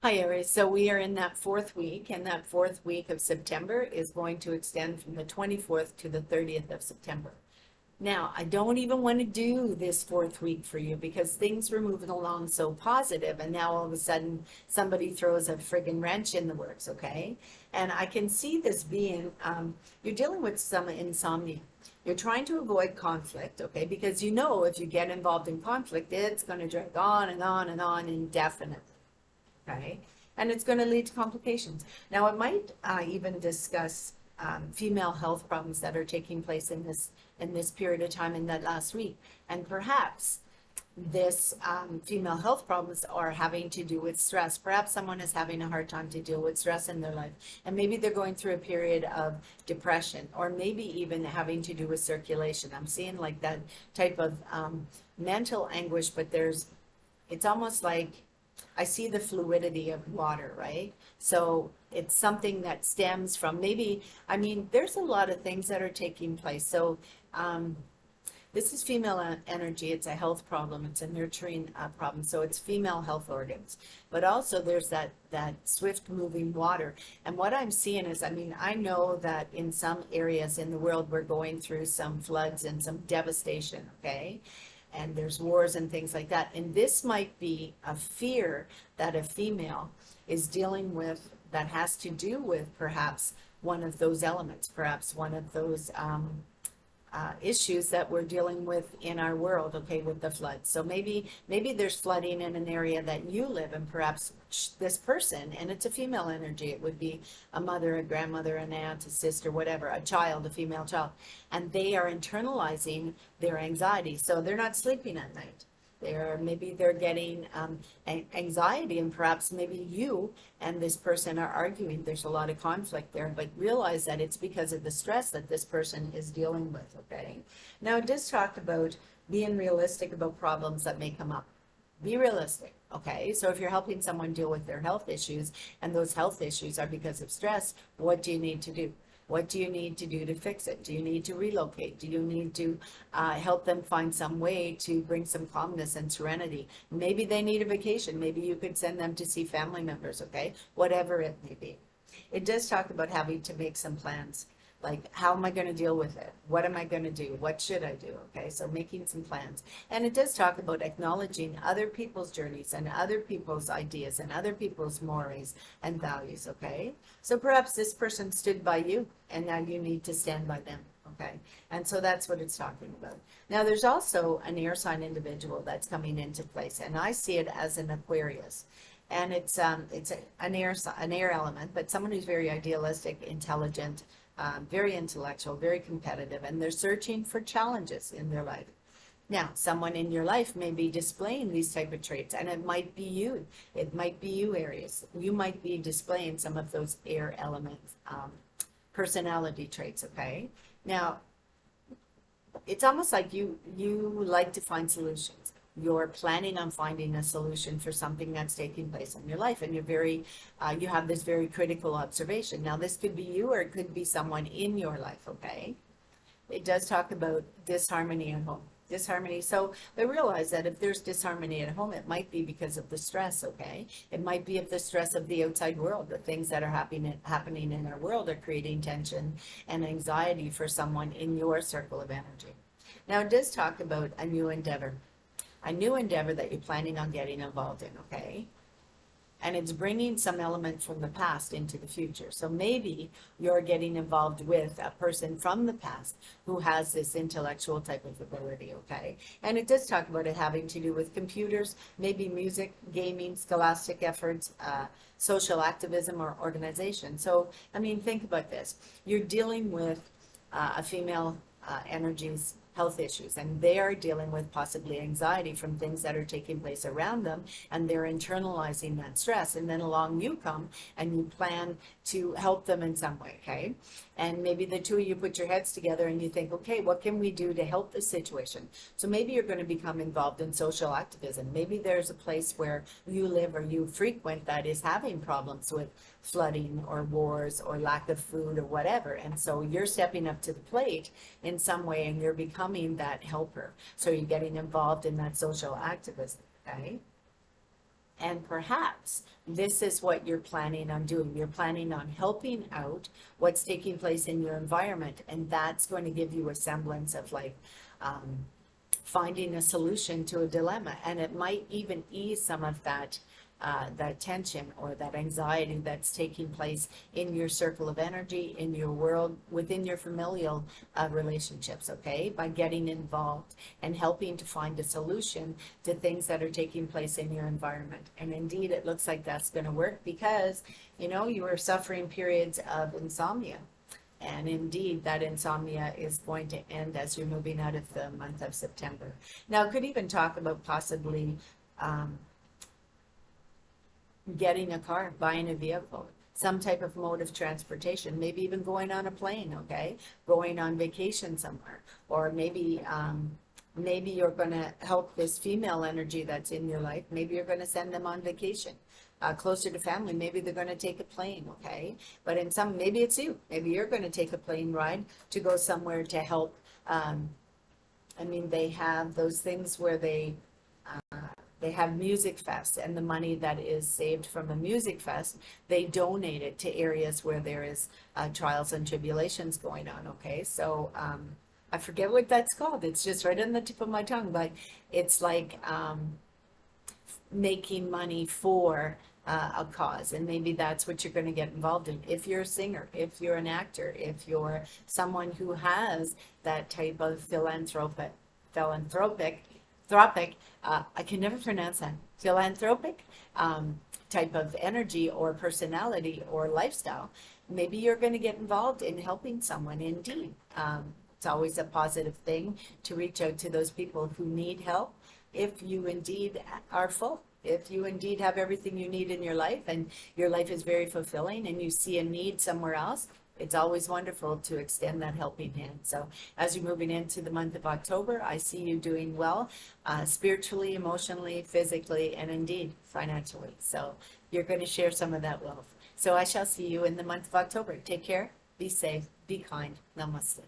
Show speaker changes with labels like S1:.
S1: Hi, Aries. So we are in that fourth week, and that fourth week of September is going to extend from the 24th to the 30th of September. Now, I don't even want to do this fourth week for you because things were moving along so positive, and now all of a sudden somebody throws a friggin' wrench in the works, okay? And I can see this being you're dealing with some insomnia. You're trying to avoid conflict, okay? Because you know if you get involved in conflict, it's going to drag on and on and on indefinitely. Okay, and it's going to lead to complications. Now, it might even discuss female health problems that are taking place in this period of time in that last week, and perhaps this female health problems are having to do with stress. Perhaps someone is having a hard time to deal with stress in their life, and maybe they're going through a period of depression, or maybe even having to do with circulation. I'm seeing like that type of mental anguish, but it's almost like I see the fluidity of water, right? So it's something that stems from maybe, I mean, there's a lot of things that are taking place. So um, this is female energy. It's a health problem. It's a nurturing problem. So it's female health organs. But also there's that swift moving water. And what I'm seeing is, I mean, I know that in some areas in the world we're going through some floods and some devastation, okay? And there's wars and things like that. And this might be a fear that a female is dealing with that has to do with perhaps one of those elements, perhaps one of those issues that we're dealing with in our world, okay, with the floods. So maybe there's flooding in an area that you live in, perhaps this person, and it's a female energy. It would be a mother, a grandmother, an aunt, a sister, whatever, a child, a female child, and they are internalizing their anxiety, so they're not sleeping at night. They're getting anxiety, and perhaps maybe you and this person are arguing. There's a lot of conflict there, but realize that it's because of the stress that this person is dealing with. Okay. Now, it does talk about being realistic about problems that may come up. Be realistic. Okay. So if you're helping someone deal with their health issues, and those health issues are because of stress, what do you need to do? What do you need to do to fix it? Do you need to relocate? Do you need to help them find some way to bring some calmness and serenity? Maybe they need a vacation. Maybe you could send them to see family members, okay? Whatever it may be. It does talk about having to make some plans. Like, how am I going to deal with it? What am I going to do? What should I do? Okay, so making some plans. And it does talk about acknowledging other people's journeys and other people's ideas and other people's mores and values, okay? So perhaps this person stood by you and now you need to stand by them, okay? And so that's what it's talking about. Now, there's also an air sign individual that's coming into place, and I see it as an Aquarius. And an air element, but someone who's very idealistic, intelligent, very intellectual, very competitive, and they're searching for challenges in their life. Now, someone in your life may be displaying these type of traits, and it might be you. It might be you, Aries. You might be displaying some of those air elements, personality traits. Okay. Now, it's almost like you like to find solutions. You're planning on finding a solution for something that's taking place in your life, and you have this very critical observation. Now, this could be you, or it could be someone in your life. Okay. It does talk about disharmony at home. Disharmony. So I realize that if there's disharmony at home, it might be because of the stress, okay? It might be of the stress of the outside world. The things that are happening in our world are creating tension and anxiety for someone in your circle of energy. Now, it does talk about a new endeavor that you're planning on getting involved in, okay? And it's bringing some element from the past into the future. So maybe you're getting involved with a person from the past who has this intellectual type of ability, okay? And it does talk about it having to do with computers, maybe music, gaming, scholastic efforts, social activism, or organization. So, I mean, think about this. You're dealing with a female energy's health issues, and they are dealing with possibly anxiety from things that are taking place around them, and they're internalizing that stress, and then along you come and you plan to help them in some way, okay? And maybe the two of you put your heads together and you think, okay, what can we do to help this situation? So maybe you're going to become involved in social activism. Maybe there's a place where you live or you frequent that is having problems with flooding or wars or lack of food or whatever, and so you're stepping up to the plate in some way, and you're becoming that helper. So you're getting involved in that social activism, okay? And perhaps this is what you're planning on doing. You're planning on helping out what's taking place in your environment, and that's going to give you a semblance of like finding a solution to a dilemma, and it might even ease some of that tension or that anxiety that's taking place in your circle of energy, in your world, within your familial relationships, okay? By getting involved and helping to find a solution to things that are taking place in your environment. And indeed, it looks like that's going to work because, you know, you are suffering periods of insomnia. And indeed, that insomnia is going to end as you're moving out of the month of September. Now, I could even talk about possibly getting a car, buying a vehicle, some type of mode of transportation, maybe even going on a plane, okay? Going on vacation somewhere. Or maybe maybe you're going to help this female energy that's in your life. Maybe you're going to send them on vacation. Closer to family, maybe they're going to take a plane, okay? But in some, maybe it's you. Maybe you're going to take a plane ride to go somewhere to help. I mean, they have those things where they have music fest, and the money that is saved from a music fest, they donate it to areas where there is trials and tribulations going on, okay? So I forget what that's called. It's just right on the tip of my tongue, but it's like making money for a cause, and maybe that's what you're going to get involved in. If you're a singer, if you're an actor, if you're someone who has that type of philanthropic, I can never pronounce that, philanthropic type of energy or personality or lifestyle, maybe you're going to get involved in helping someone indeed. It's always a positive thing to reach out to those people who need help if you indeed are full. If you indeed have everything you need in your life and your life is very fulfilling and you see a need somewhere else, it's always wonderful to extend that helping hand. So as you're moving into the month of October, I see you doing well, spiritually, emotionally, physically, and indeed financially. So you're going to share some of that wealth. So I shall see you in the month of October. Take care, be safe, be kind. Namaste.